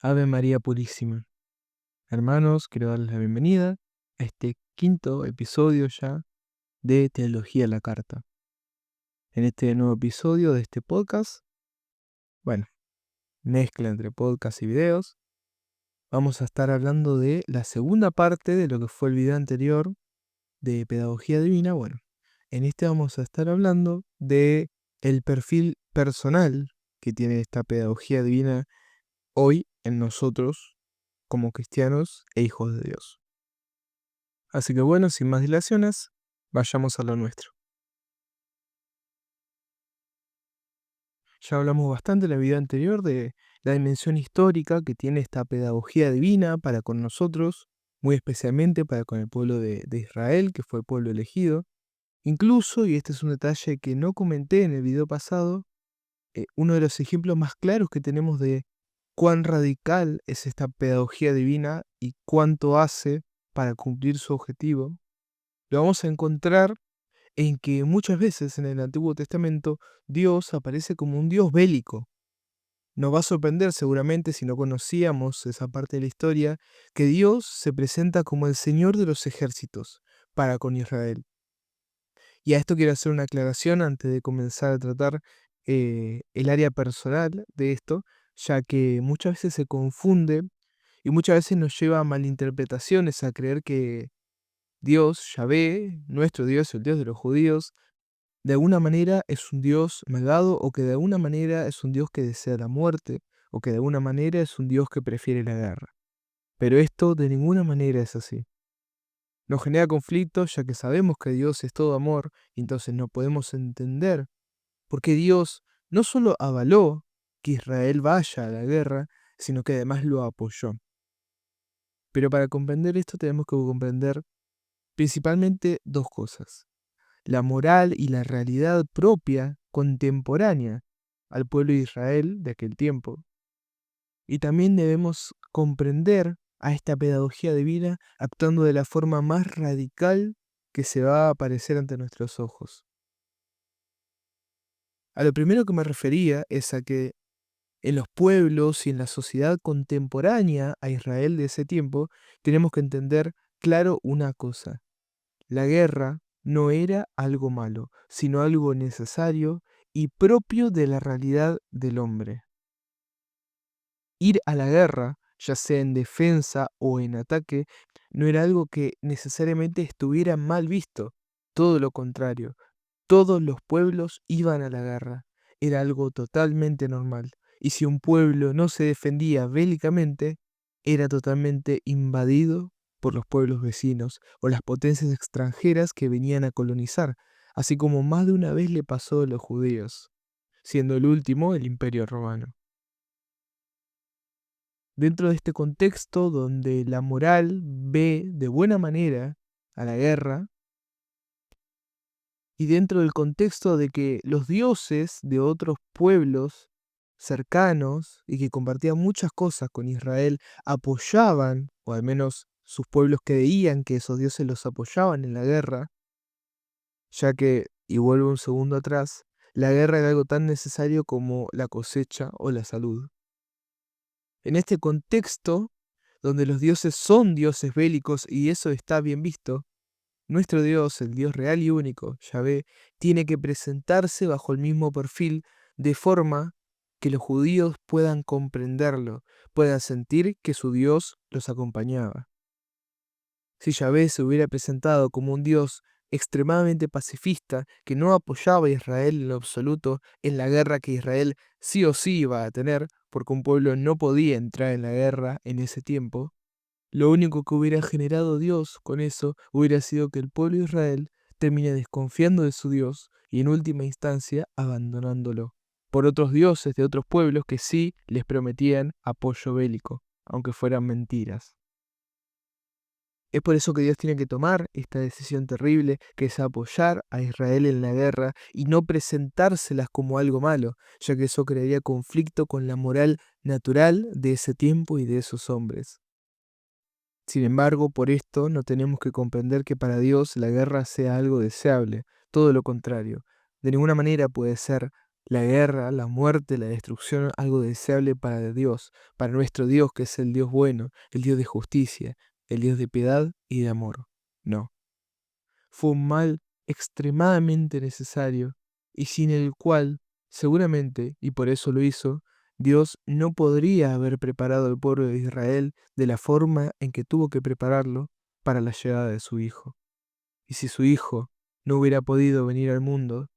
Ave María Purísima. Hermanos, quiero darles la bienvenida a este quinto episodio ya de Teología a la Carta. En este nuevo episodio de este podcast, mezcla entre podcast y videos, vamos a estar hablando de la segunda parte de lo que fue el video anterior de Pedagogía Divina. En este vamos a estar hablando de el perfil personal que tiene esta Pedagogía Divina hoy en nosotros como cristianos e hijos de Dios. Así que sin más dilaciones, vayamos a lo nuestro. Ya hablamos bastante en el video anterior de la dimensión histórica que tiene esta pedagogía divina para con nosotros, muy especialmente para con el pueblo de Israel, que fue el pueblo elegido. Incluso, y este es un detalle que no comenté en el video pasado, uno de los ejemplos más claros que tenemos de cuán radical es esta pedagogía divina y cuánto hace para cumplir su objetivo, lo vamos a encontrar en que muchas veces en el Antiguo Testamento Dios aparece como un Dios bélico. Nos va a sorprender seguramente si no conocíamos esa parte de la historia, que Dios se presenta como el Señor de los ejércitos para con Israel. Y a esto quiero hacer una aclaración antes de comenzar a tratar el área personal de esto, ya que muchas veces se confunde y muchas veces nos lleva a malinterpretaciones, a creer que Dios, Yahvé, nuestro Dios, el Dios de los judíos, de alguna manera es un Dios malvado, o que de alguna manera es un Dios que desea la muerte, o que de alguna manera es un Dios que prefiere la guerra. Pero esto de ninguna manera es así. Nos genera conflicto, ya que sabemos que Dios es todo amor, y entonces no podemos entender por qué Dios no solo avaló que Israel vaya a la guerra, sino que además lo apoyó. Pero para comprender esto tenemos que comprender principalmente dos cosas: la moral y la realidad propia contemporánea al pueblo de Israel de aquel tiempo. Y también debemos comprender a esta pedagogía divina actuando de la forma más radical que se va a aparecer ante nuestros ojos. A lo primero que me refería es a que en los pueblos y en la sociedad contemporánea a Israel de ese tiempo tenemos que entender claro una cosa: la guerra no era algo malo, sino algo necesario y propio de la realidad del hombre. Ir a la guerra, ya sea en defensa o en ataque, no era algo que necesariamente estuviera mal visto. Todo lo contrario, todos los pueblos iban a la guerra. Era algo totalmente normal. Y si un pueblo no se defendía bélicamente, era totalmente invadido por los pueblos vecinos o las potencias extranjeras que venían a colonizar, así como más de una vez le pasó a los judíos, siendo el último el Imperio Romano. Dentro de este contexto donde la moral ve de buena manera a la guerra, y dentro del contexto de que los dioses de otros pueblos cercanos y que compartían muchas cosas con Israel apoyaban, o al menos sus pueblos creían que esos dioses los apoyaban en la guerra, ya que, y vuelvo un segundo atrás, la guerra era algo tan necesario como la cosecha o la salud. En este contexto, donde los dioses son dioses bélicos y eso está bien visto, nuestro Dios, el Dios real y único, Yahvé, tiene que presentarse bajo el mismo perfil, de forma que los judíos puedan comprenderlo, puedan sentir que su Dios los acompañaba. Si Yahvé se hubiera presentado como un Dios extremadamente pacifista, que no apoyaba a Israel en lo absoluto en la guerra que Israel sí o sí iba a tener, porque un pueblo no podía entrar en la guerra en ese tiempo, lo único que hubiera generado Dios con eso hubiera sido que el pueblo de Israel termine desconfiando de su Dios y en última instancia abandonándolo por otros dioses de otros pueblos que sí les prometían apoyo bélico, aunque fueran mentiras. Es por eso que Dios tiene que tomar esta decisión terrible, que es apoyar a Israel en la guerra y no presentárselas como algo malo, ya que eso crearía conflicto con la moral natural de ese tiempo y de esos hombres. Sin embargo, por esto no tenemos que comprender que para Dios la guerra sea algo deseable, todo lo contrario. De ninguna manera puede ser La guerra, la muerte, la destrucción, algo deseable para Dios, para nuestro Dios, que es el Dios bueno, el Dios de justicia, el Dios de piedad y de amor. No. Fue un mal extremadamente necesario y sin el cual, seguramente, y por eso lo hizo, Dios no podría haber preparado al pueblo de Israel de la forma en que tuvo que prepararlo para la llegada de su Hijo. Y si su Hijo no hubiera podido venir al mundo,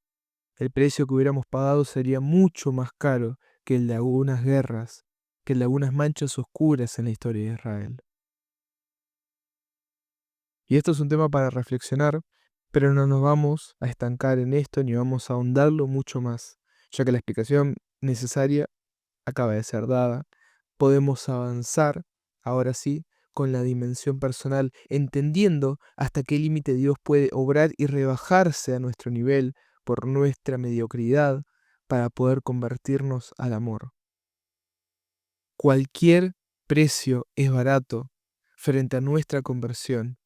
el precio que hubiéramos pagado sería mucho más caro que el de algunas guerras, que el de algunas manchas oscuras en la historia de Israel. Y esto es un tema para reflexionar, pero no nos vamos a estancar en esto ni vamos a ahondarlo mucho más, ya que la explicación necesaria acaba de ser dada. Podemos avanzar, ahora sí, con la dimensión personal, entendiendo hasta qué límite Dios puede obrar y rebajarse a nuestro nivel por nuestra mediocridad para poder convertirnos al amor. Cualquier precio es barato frente a nuestra conversión.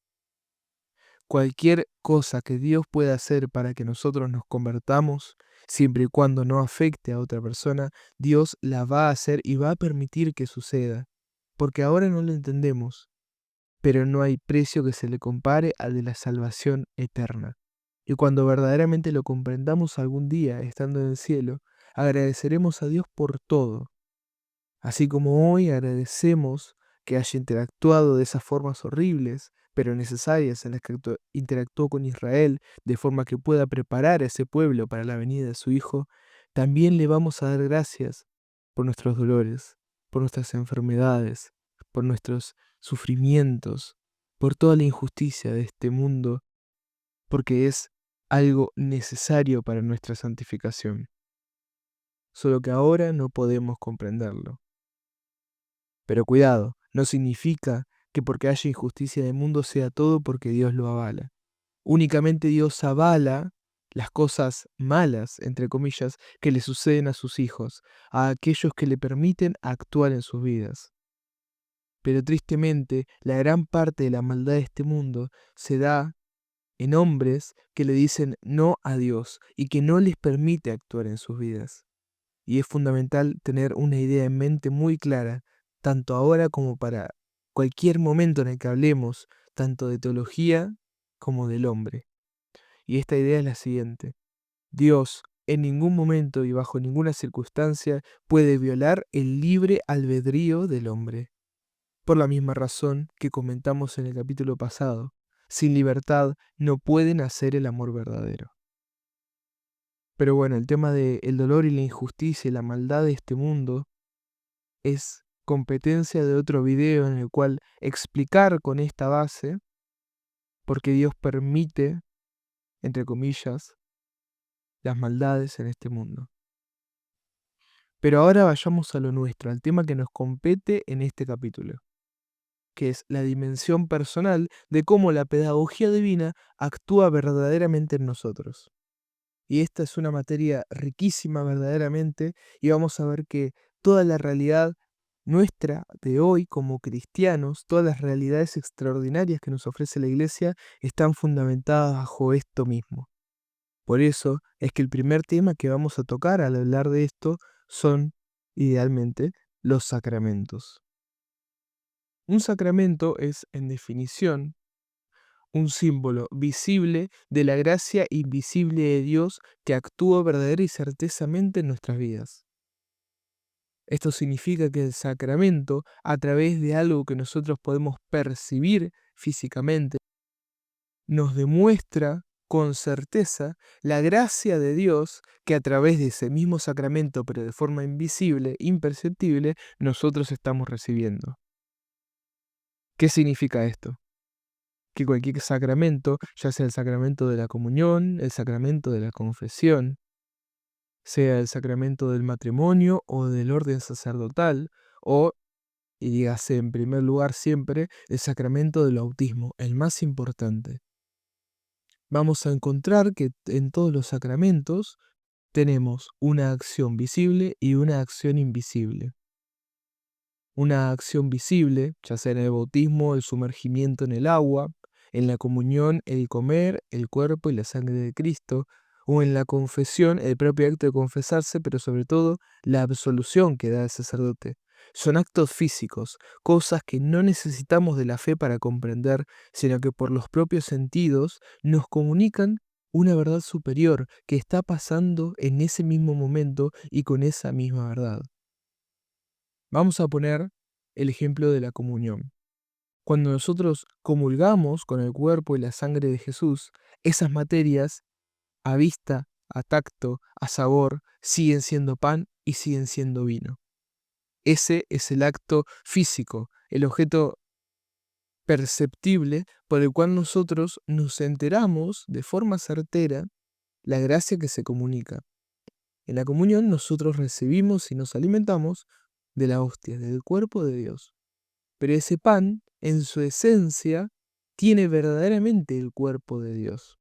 Cualquier cosa que Dios pueda hacer para que nosotros nos convertamos, siempre y cuando no afecte a otra persona, Dios la va a hacer y va a permitir que suceda. Porque ahora no lo entendemos, pero no hay precio que se le compare al de la salvación eterna. Y cuando verdaderamente lo comprendamos algún día, estando en el cielo, agradeceremos a Dios por todo. Así como hoy agradecemos que haya interactuado de esas formas horribles, pero necesarias en las que interactuó con Israel, de forma que pueda preparar a ese pueblo para la venida de su Hijo, también le vamos a dar gracias por nuestros dolores, por nuestras enfermedades, por nuestros sufrimientos, por toda la injusticia de este mundo, porque es algo necesario para nuestra santificación. Solo que ahora no podemos comprenderlo. Pero cuidado, no significa que porque haya injusticia en el mundo sea todo porque Dios lo avala. Únicamente Dios avala las cosas malas, entre comillas, que le suceden a sus hijos, a aquellos que le permiten actuar en sus vidas. Pero tristemente, la gran parte de la maldad de este mundo se da en hombres que le dicen no a Dios y que no les permite actuar en sus vidas. Y es fundamental tener una idea en mente muy clara, tanto ahora como para cualquier momento en el que hablemos, tanto de teología como del hombre. Y esta idea es la siguiente: Dios en ningún momento y bajo ninguna circunstancia puede violar el libre albedrío del hombre. Por la misma razón que comentamos en el capítulo pasado, sin libertad no puede nacer el amor verdadero. Pero bueno, el tema del dolor y la injusticia y la maldad de este mundo es competencia de otro video en el cual explicar con esta base por qué Dios permite, entre comillas, las maldades en este mundo. Pero ahora vayamos a lo nuestro, al tema que nos compete en este capítulo, que es la dimensión personal de cómo la pedagogía divina actúa verdaderamente en nosotros. Y esta es una materia riquísima verdaderamente, y vamos a ver que toda la realidad nuestra de hoy como cristianos, todas las realidades extraordinarias que nos ofrece la Iglesia, están fundamentadas bajo esto mismo. Por eso es que el primer tema que vamos a tocar al hablar de esto son, idealmente, los sacramentos. Un sacramento es, en definición, un símbolo visible de la gracia invisible de Dios que actúa verdadera y certezamente en nuestras vidas. Esto significa que el sacramento, a través de algo que nosotros podemos percibir físicamente, nos demuestra con certeza la gracia de Dios que a través de ese mismo sacramento, pero de forma invisible, imperceptible, nosotros estamos recibiendo. ¿Qué significa esto? Que cualquier sacramento, ya sea el sacramento de la comunión, el sacramento de la confesión, sea el sacramento del matrimonio o del orden sacerdotal, o, y dígase en primer lugar siempre, el sacramento del bautismo, el más importante. Vamos a encontrar que en todos los sacramentos tenemos una acción visible y una acción invisible. Una acción visible, ya sea en el bautismo, el sumergimiento en el agua, en la comunión, el comer el cuerpo y la sangre de Cristo, o en la confesión, el propio acto de confesarse, pero sobre todo la absolución que da el sacerdote. Son actos físicos, cosas que no necesitamos de la fe para comprender, sino que por los propios sentidos nos comunican una verdad superior que está pasando en ese mismo momento y con esa misma verdad. Vamos a poner el ejemplo de la comunión. Cuando nosotros comulgamos con el cuerpo y la sangre de Jesús, esas materias, a vista, a tacto, a sabor, siguen siendo pan y siguen siendo vino. Ese es el acto físico, el objeto perceptible por el cual nosotros nos enteramos de forma certera la gracia que se comunica. En la comunión nosotros recibimos y nos alimentamos de la hostia, del cuerpo de Dios. Pero ese pan, en su esencia, tiene verdaderamente el cuerpo de Dios.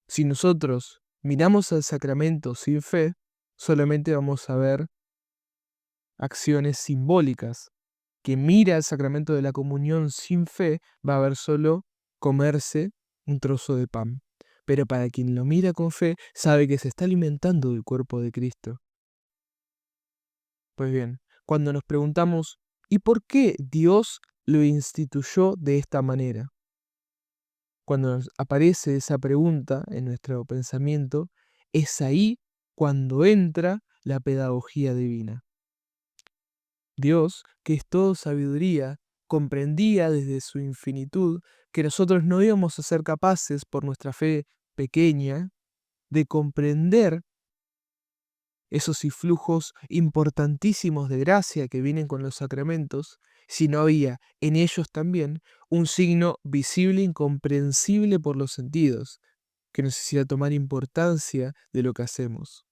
Si nosotros miramos al sacramento sin fe, solamente vamos a ver acciones simbólicas. Quien mira el sacramento de la comunión sin fe va a ver solo comerse un trozo de pan. Pero para quien lo mira con fe, sabe que se está alimentando del cuerpo de Cristo. Pues bien, cuando nos preguntamos, ¿y por qué Dios lo instituyó de esta manera? Cuando nos aparece esa pregunta en nuestro pensamiento, es ahí cuando entra la pedagogía divina. Dios, que es todo sabiduría, comprendía desde su infinitud que nosotros no íbamos a ser capaces, por nuestra fe pequeña, de comprender esos influjos importantísimos de gracia que vienen con los sacramentos, si no había en ellos también un signo visible e incomprensible por los sentidos, que nos hiciera tomar importancia de lo que hacemos.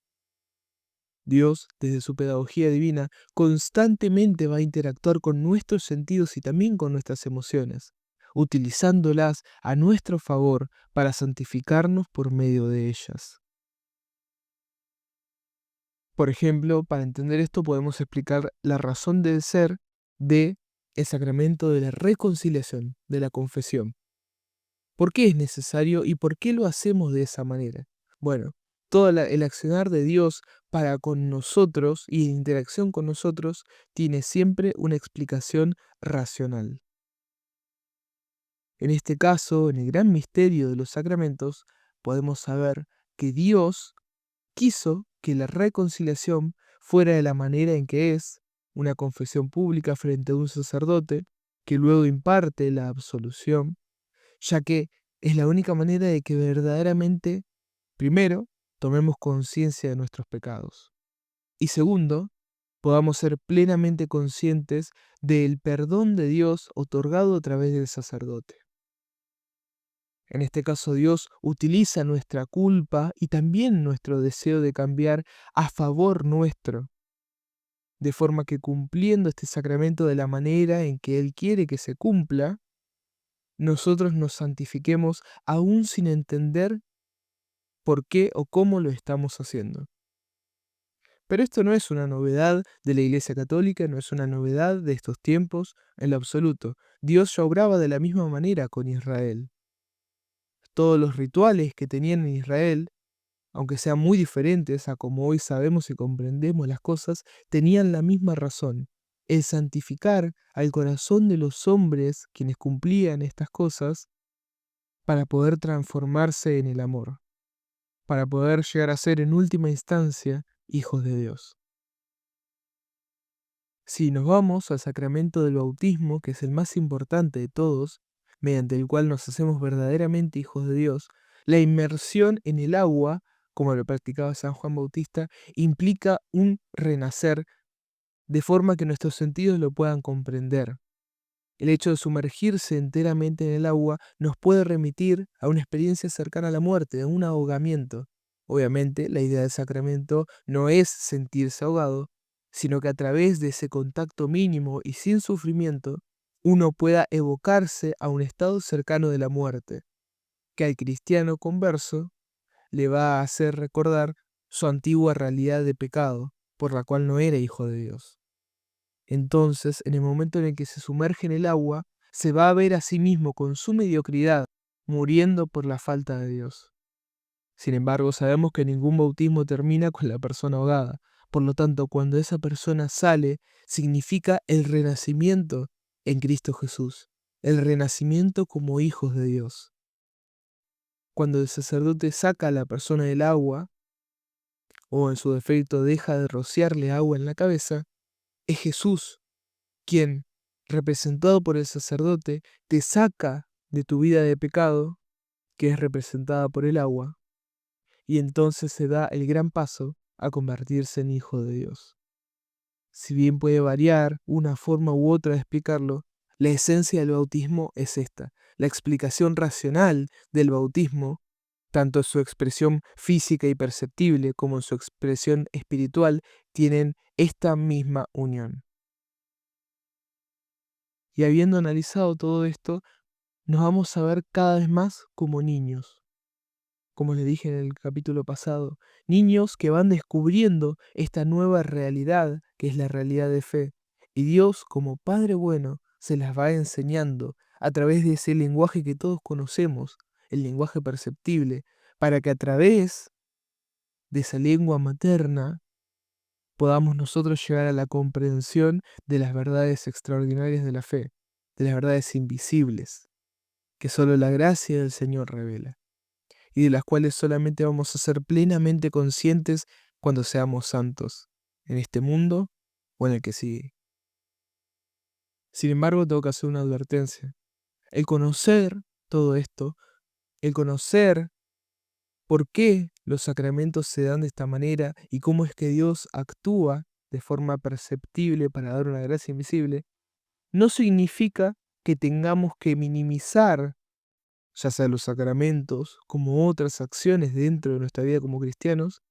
Dios, desde su pedagogía divina, constantemente va a interactuar con nuestros sentidos y también con nuestras emociones, utilizándolas a nuestro favor para santificarnos por medio de ellas. Por ejemplo, para entender esto podemos explicar la razón del ser de el sacramento de la reconciliación, de la confesión. ¿Por qué es necesario y por qué lo hacemos de esa manera? Bueno, todo el accionar de Dios para con nosotros y en interacción con nosotros tiene siempre una explicación racional. En este caso, en el gran misterio de los sacramentos, podemos saber que Dios quiso que la reconciliación fuera de la manera en que es, una confesión pública frente a un sacerdote, que luego imparte la absolución, ya que es la única manera de que verdaderamente, primero, tomemos conciencia de nuestros pecados, y segundo, podamos ser plenamente conscientes del perdón de Dios otorgado a través del sacerdote. En este caso, Dios utiliza nuestra culpa y también nuestro deseo de cambiar a favor nuestro, de forma que cumpliendo este sacramento de la manera en que Él quiere que se cumpla, nosotros nos santifiquemos aún sin entender por qué o cómo lo estamos haciendo. Pero esto no es una novedad de la Iglesia Católica, no es una novedad de estos tiempos en lo absoluto. Dios ya obraba de la misma manera con Israel. Todos los rituales que tenían en Israel, aunque sean muy diferentes a como hoy sabemos y comprendemos las cosas, tenían la misma razón: el santificar al corazón de los hombres quienes cumplían estas cosas para poder transformarse en el amor, para poder llegar a ser en última instancia hijos de Dios. Si nos vamos al sacramento del bautismo, que es el más importante de todos, mediante el cual nos hacemos verdaderamente hijos de Dios, la inmersión en el agua, como lo practicaba San Juan Bautista, implica un renacer de forma que nuestros sentidos lo puedan comprender. El hecho de sumergirse enteramente en el agua nos puede remitir a una experiencia cercana a la muerte, a un ahogamiento. Obviamente, la idea del sacramento no es sentirse ahogado, sino que a través de ese contacto mínimo y sin sufrimiento, uno pueda evocarse a un estado cercano de la muerte, que al cristiano converso le va a hacer recordar su antigua realidad de pecado, por la cual no era hijo de Dios. Entonces, en el momento en el que se sumerge en el agua, se va a ver a sí mismo con su mediocridad, muriendo por la falta de Dios. Sin embargo, sabemos que ningún bautismo termina con la persona ahogada. Por lo tanto, cuando esa persona sale, significa el renacimiento en Cristo Jesús, el renacimiento como hijos de Dios. Cuando el sacerdote saca a la persona del agua, o en su defecto deja de rociarle agua en la cabeza, es Jesús quien, representado por el sacerdote, te saca de tu vida de pecado, que es representada por el agua, y entonces se da el gran paso a convertirse en hijo de Dios. Si bien puede variar una forma u otra de explicarlo, la esencia del bautismo es esta. La explicación racional del bautismo, tanto en su expresión física y perceptible como en su expresión espiritual, tienen esta misma unión. Y habiendo analizado todo esto, nos vamos a ver cada vez más como niños. Como les dije en el capítulo pasado, niños que van descubriendo esta nueva realidad que es la realidad de fe. Y Dios, como Padre bueno, se las va enseñando a través de ese lenguaje que todos conocemos, el lenguaje perceptible, para que a través de esa lengua materna podamos nosotros llegar a la comprensión de las verdades extraordinarias de la fe, de las verdades invisibles, que solo la gracia del Señor revela, y de las cuales solamente vamos a ser plenamente conscientes cuando seamos santos, en este mundo o en el que sigue. Sin embargo, tengo que hacer una advertencia. El conocer todo esto, el conocer por qué los sacramentos se dan de esta manera y cómo es que Dios actúa de forma perceptible para dar una gracia invisible, no significa que tengamos que minimizar ya sea los sacramentos como otras acciones dentro de nuestra vida como cristianos,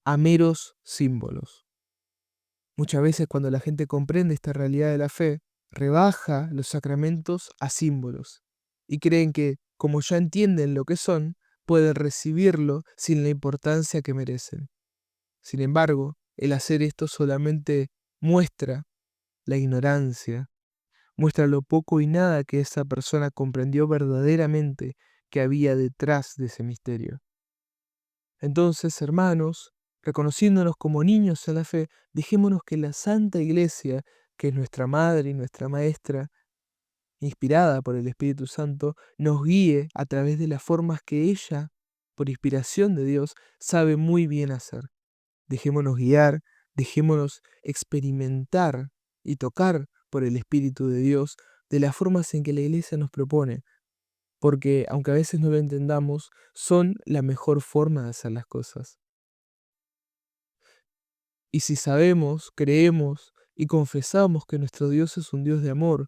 a meros símbolos. Muchas veces cuando la gente comprende esta realidad de la fe, rebaja los sacramentos a símbolos y creen que, como ya entienden lo que son, pueden recibirlo sin la importancia que merecen. Sin embargo, el hacer esto solamente muestra la ignorancia, muestra lo poco y nada que esa persona comprendió verdaderamente que había detrás de ese misterio. Entonces, hermanos, reconociéndonos como niños en la fe, dejémonos que la Santa Iglesia, que es nuestra madre y nuestra maestra, inspirada por el Espíritu Santo, nos guíe a través de las formas que ella, por inspiración de Dios, sabe muy bien hacer. Dejémonos guiar, dejémonos experimentar y tocar por el Espíritu de Dios de las formas en que la Iglesia nos propone, porque aunque a veces no lo entendamos, son la mejor forma de hacer las cosas. Y si sabemos, creemos y confesamos que nuestro Dios es un Dios de amor,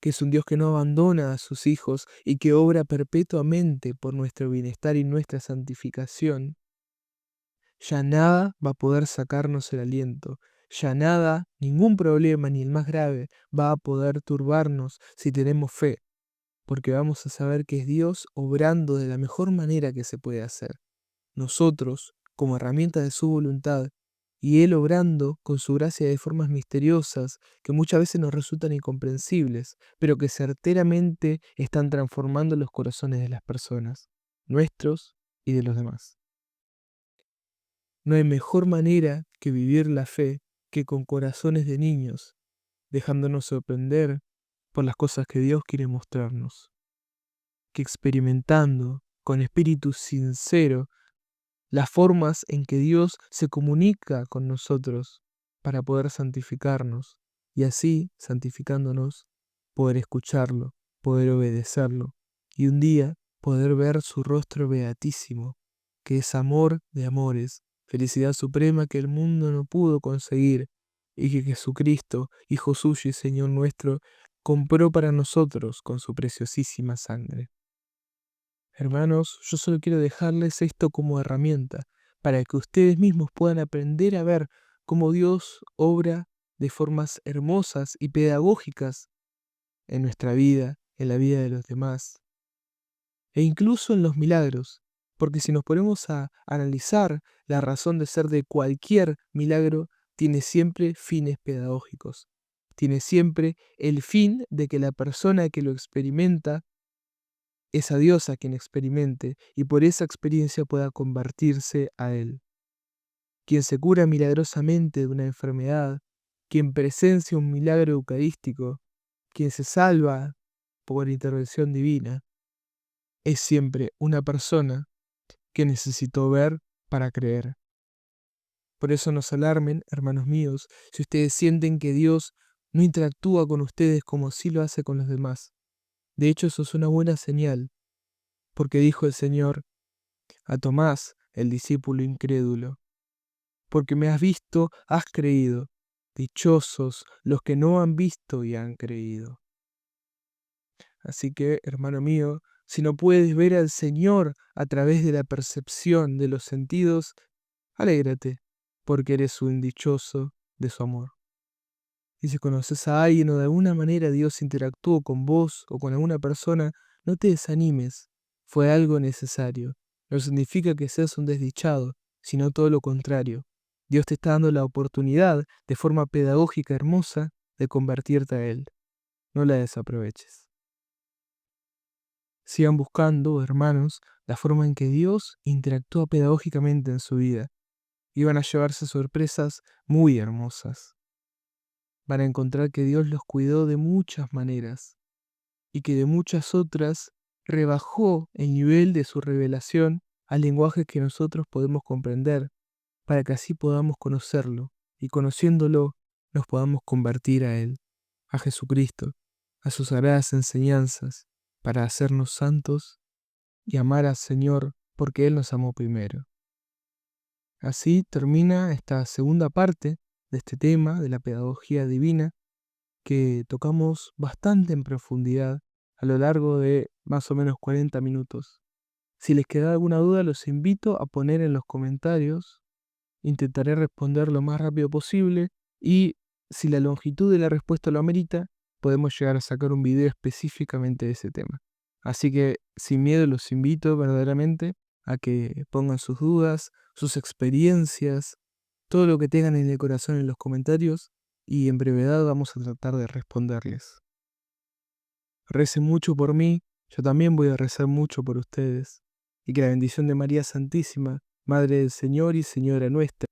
que es un Dios que no abandona a sus hijos y que obra perpetuamente por nuestro bienestar y nuestra santificación, ya nada va a poder sacarnos el aliento, ya nada, ningún problema, ni el más grave, va a poder turbarnos si tenemos fe, porque vamos a saber que es Dios obrando de la mejor manera que se puede hacer. Nosotros, como herramienta de su voluntad, y Él obrando con su gracia de formas misteriosas que muchas veces nos resultan incomprensibles, pero que certeramente están transformando los corazones de las personas, nuestros y de los demás. No hay mejor manera que vivir la fe que con corazones de niños, dejándonos sorprender por las cosas que Dios quiere mostrarnos, que experimentando con espíritu sincero las formas en que Dios se comunica con nosotros para poder santificarnos y así, santificándonos, poder escucharlo, poder obedecerlo y un día poder ver su rostro beatísimo, que es amor de amores, felicidad suprema que el mundo no pudo conseguir y que Jesucristo, Hijo suyo y Señor nuestro, compró para nosotros con su preciosísima sangre. Hermanos, yo solo quiero dejarles esto como herramienta para que ustedes mismos puedan aprender a ver cómo Dios obra de formas hermosas y pedagógicas en nuestra vida, en la vida de los demás, e incluso en los milagros, porque si nos ponemos a analizar la razón de ser de cualquier milagro, tiene siempre fines pedagógicos, tiene siempre el fin de que la persona que lo experimenta Es a Dios a quien experimente y por esa experiencia pueda convertirse a Él. Quien se cura milagrosamente de una enfermedad, quien presencia un milagro eucarístico, quien se salva por intervención divina, es siempre una persona que necesitó ver para creer. Por eso no se alarmen, hermanos míos, si ustedes sienten que Dios no interactúa con ustedes como sí lo hace con los demás. De hecho, eso es una buena señal, porque dijo el Señor a Tomás, el discípulo incrédulo, porque me has visto, has creído. Dichosos los que no han visto y han creído. Así que, hermano mío, si no puedes ver al Señor a través de la percepción de los sentidos, alégrate, porque eres un dichoso de su amor. Y si conoces a alguien o de alguna manera Dios interactuó con vos o con alguna persona, no te desanimes, fue algo necesario. No significa que seas un desdichado, sino todo lo contrario. Dios te está dando la oportunidad, de forma pedagógica hermosa, de convertirte a Él. No la desaproveches. Sigan buscando, hermanos, la forma en que Dios interactúa pedagógicamente en su vida. Y van a llevarse sorpresas muy hermosas. Van a encontrar que Dios los cuidó de muchas maneras y que de muchas otras rebajó el nivel de su revelación al lenguaje que nosotros podemos comprender, para que así podamos conocerlo y conociéndolo nos podamos convertir a Él, a Jesucristo, a sus sagradas enseñanzas, para hacernos santos y amar al Señor porque Él nos amó primero. Así termina esta segunda parte de este tema de la pedagogía divina que tocamos bastante en profundidad a lo largo de más o menos 40 minutos. Si les queda alguna duda, los invito a poner en los comentarios. Intentaré responder lo más rápido posible y si la longitud de la respuesta lo amerita, podemos llegar a sacar un video específicamente de ese tema. Así que sin miedo los invito verdaderamente a que pongan sus dudas, sus experiencias, todo lo que tengan en el corazón en los comentarios y en brevedad vamos a tratar de responderles. Recen mucho por mí, yo también voy a rezar mucho por ustedes y que la bendición de María Santísima, Madre del Señor y Señora nuestra,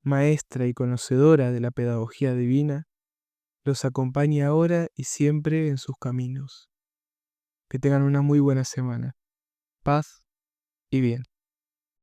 Maestra y conocedora de la pedagogía divina, los acompañe ahora y siempre en sus caminos. Que tengan una muy buena semana. Paz y bien.